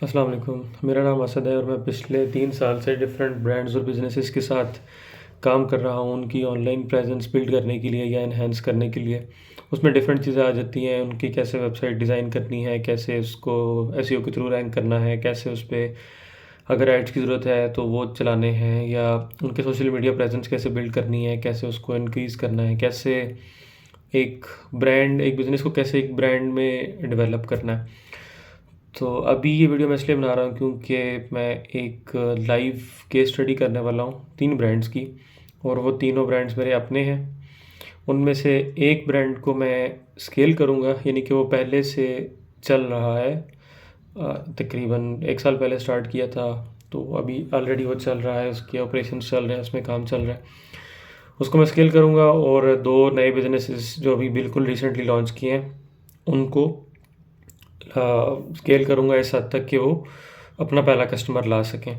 अस्सलाम वालेकुम। मेरा नाम असद है और मैं पिछले 3 साल से डिफरेंट ब्रांड्स और बिज़नेसेस के साथ काम कर रहा हूँ, उनकी ऑनलाइन प्रेज़ेंस बिल्ड करने के लिए या एनहांस करने के लिए। उसमें डिफरेंट चीज़ें आ जाती हैं, उनकी कैसे वेबसाइट डिज़ाइन करनी है, कैसे उसको एसईओ के थ्रू रैंक करना है, कैसे उस पे अगर एड्स की ज़रूरत है तो वो चलाने हैं, या उनके सोशल मीडिया प्रेज़ेंस कैसे बिल्ड करनी है, कैसे उसको इंक्रीज़ करना है, कैसे एक बिज़नेस को कैसे एक ब्रांड में डेवलप करना है। तो अभी ये वीडियो मैं इसलिए बना रहा हूँ क्योंकि मैं एक लाइव केस स्टडी करने वाला हूँ 3 ब्रांड्स की, और वो तीनों ब्रांड्स मेरे अपने हैं। उनमें से एक ब्रांड को मैं स्केल करूँगा, यानी कि वो पहले से चल रहा है, तकरीबन 1 साल पहले स्टार्ट किया था, तो अभी ऑलरेडी वो चल रहा है, उसके ऑपरेशंस चल रहे हैं, उसमें काम चल रहा है। उसको मैं स्केल करूँगा, और 2 नए बिज़नेसेस जो अभी बिल्कुल रिसेंटली लॉन्च किए हैं, उनको स्केल करूँगा इस हद तक कि वो अपना पहला कस्टमर ला सकें।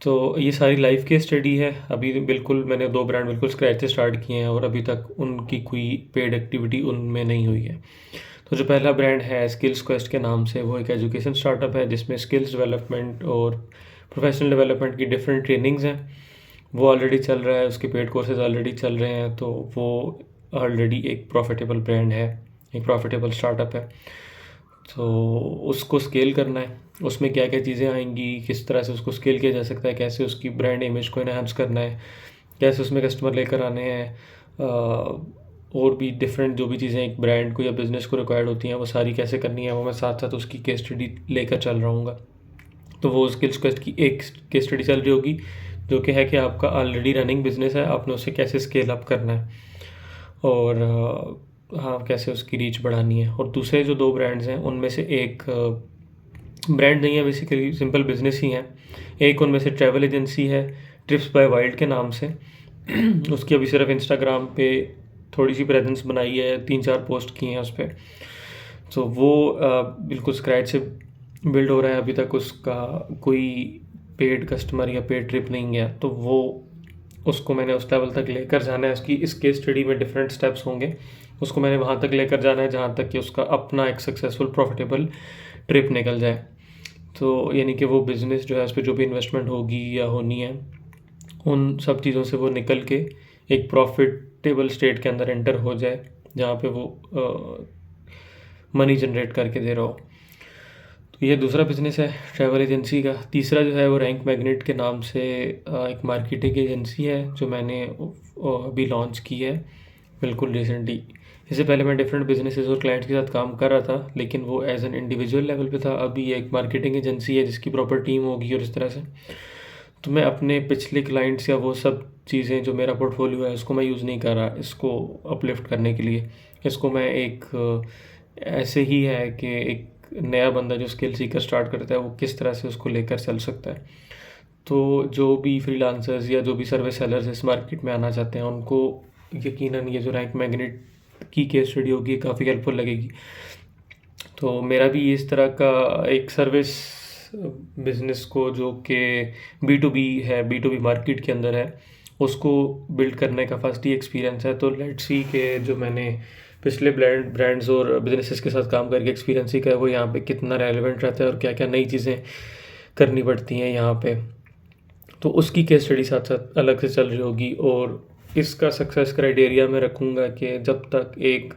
तो ये सारी लाइव केस स्टडी है। अभी बिल्कुल मैंने 2 ब्रांड बिल्कुल स्क्रैच से स्टार्ट किए हैं और अभी तक उनकी कोई पेड एक्टिविटी उनमें नहीं हुई है। तो जो पहला ब्रांड है स्किल्स क्वेस्ट के नाम से, वो एक एजुकेशन स्टार्टअप है जिसमें स्किल्स डेवलपमेंट और प्रोफेशनल डेवलपमेंट की डिफरेंट ट्रेनिंग्स हैं। वो ऑलरेडी चल रहा है, उसके पेड कोर्सेज ऑलरेडी चल रहे हैं, तो वो ऑलरेडी एक प्रॉफिटेबल ब्रांड है, एक प्रॉफिटेबल स्टार्टअप है। तो उसको स्केल करना है, उसमें क्या-क्या चीज़ें आएँगी, किस तरह से उसको स्केल किया जा सकता है, कैसे उसकी ब्रांड इमेज को एनहांस करना है, कैसे उसमें कस्टमर लेकर आने हैं, और भी डिफरेंट जो भी चीज़ें एक ब्रांड को या बिज़नेस को रिक्वायर्ड होती हैं, वो सारी कैसे करनी है, वो मैं साथ-साथ उसकी केस स्टडी लेकर चल रहा हूँगा। तो वो स्किल्स क्वेस्ट की एक केस स्टडी चल रही होगी, जो कि है कि आपका ऑलरेडी रनिंग बिज़नेस है, आपने उसे कैसे स्केल अप करना है, और हाँ, कैसे उसकी रीच बढ़ानी है। और दूसरे जो 2 ब्रांड्स हैं, उनमें से एक ब्रांड नहीं है, बेसिकली सिंपल बिज़नेस ही है। एक उनमें से ट्रैवल एजेंसी है, ट्रिप्स बाय वाइल्ड के नाम से। उसकी अभी सिर्फ इंस्टाग्राम पे थोड़ी-सी प्रेज़ेंस बनाई है, 3-4 पोस्ट किए हैं उस पे। तो वो बिल्कुल स्क्रैच से बिल्ड हो रहा है, अभी तक उसका कोई पेड कस्टमर या पेड ट्रिप नहीं गया। तो वो उसको मैंने उस लेवल तक लेकर जाना है, उसकी इस केस स्टडी में डिफरेंट स्टेप्स होंगे। उसको मैंने वहाँ तक लेकर जाना है जहाँ तक कि उसका अपना एक सक्सेसफुल प्रॉफिटेबल ट्रिप निकल जाए। तो यानी कि वो बिज़नेस जो है, उस पे जो भी इन्वेस्टमेंट होगी या होनी है, उन सब चीज़ों से वो निकल के एक प्रॉफिटेबल स्टेट के अंदर एंटर हो जाए, जहाँ पे वो मनी जनरेट करके दे रहा हो। तो ये दूसरा बिज़नेस है ट्रैवल एजेंसी का। तीसरा जो है वो रैंक मैग्नेट के नाम से एक मार्केटिंग एजेंसी है, जो मैंने अभी लॉन्च की है बिल्कुल रिसेंटली। इससे पहले मैं डिफरेंट बिजनेसेस और क्लाइंट्स के साथ काम कर रहा था, लेकिन वो एज एन इंडिविजुअल लेवल पे था। अभी ये एक मार्केटिंग एजेंसी है जिसकी प्रॉपर टीम होगी, और इस तरह से तो मैं अपने पिछले क्लाइंट्स या वो सब चीज़ें जो मेरा पोर्टफोलियो है, उसको मैं यूज़ नहीं कर रहा इसको अपलिफ्ट करने के लिए। इसको मैं एक ऐसे ही है कि एक नया बंदा जो स्किल सीकर स्टार्ट करता है, वो किस तरह से उसको लेकर चल सकता है। तो जो भी फ्रीलांसर्स या जो भी सर्विस सेलर्स इस मार्केट में आना चाहते हैं, उनको यकीनन ये जो रैंक मैग्नेट की केस स्टडी होगी काफ़ी हेल्पफुल लगेगी। तो मेरा भी इस तरह का एक सर्विस बिज़नेस को, जो कि बी है, बी मार्केट के अंदर है, उसको बिल्ड करने का फर्स्ट ही एक्सपीरियंस है। तो लेट्स सी कि जो मैंने पिछले ब्रांड्स और बिजनेसेस के साथ काम करके एक्सपीरियंस ही का है, वो यहाँ पे कितना रेलेवेंट रहता है और क्या क्या नई चीज़ें करनी पड़ती हैं यहाँ पे। तो उसकी केस स्टडी साथ साथ अलग से चल रही होगी, और इसका सक्सेस क्राइटेरिया मैं रखूँगा कि जब तक एक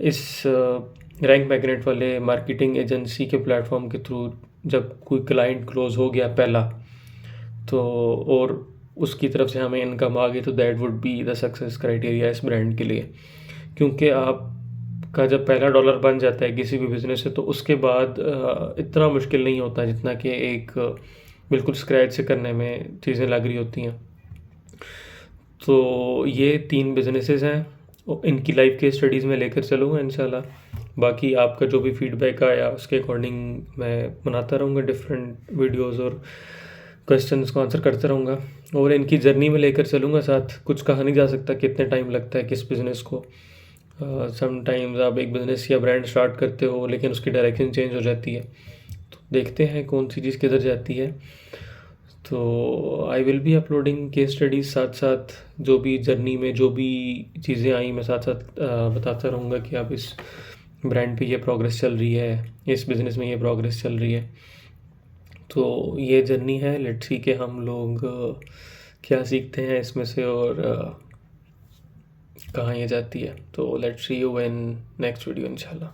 इस रैंक मैग्नेट वाले मार्केटिंग एजेंसी के प्लेटफॉर्म के थ्रू जब कोई क्लाइंट क्लोज हो गया पहला, तो और उसकी तरफ से हमें इनकम आ गई, तो that would be the success criteria इस ब्रांड के लिए। क्योंकि आपका जब पहला डॉलर बन जाता है किसी भी बिज़नेस से, तो उसके बाद इतना मुश्किल नहीं होता जितना कि एक बिल्कुल स्क्रैच से करने में चीज़ें लग रही होती हैं। तो ये 3 बिज़नेसेस हैं, इनकी लाइव केस स्टडीज़ में लेकर चलूँगा इंशाल्लाह। बाकी आपका जो भी फीडबैक आया उसके अकॉर्डिंग मैं बनाता रहूँगा डिफरेंट वीडियोस, और क्वेश्चंस को आंसर करता रहूँगा, और इनकी जर्नी में लेकर चलूँगा साथ। कुछ कहा नहीं जा सकता कितने टाइम लगता है किस बिज़नेस को। समटाइम्स आप एक बिज़नेस या ब्रांड स्टार्ट करते हो, लेकिन उसकी डायरेक्शन चेंज हो जाती है, तो देखते हैं कौन सी चीज़ किधर जाती है। तो I will be uploading case studies साथ साथ, जो भी जर्नी में जो भी चीज़ें आई मैं साथ साथ बताता रहूँगा कि आप इस ब्रांड पे ये प्रोग्रेस चल रही है, इस बिज़नेस में ये प्रोग्रेस चल रही है। तो ये जर्नी है, लेट्स सी कि हम लोग क्या सीखते हैं इसमें से और कहाँ ये जाती है। तो let's see you in next video इंशाल्लाह।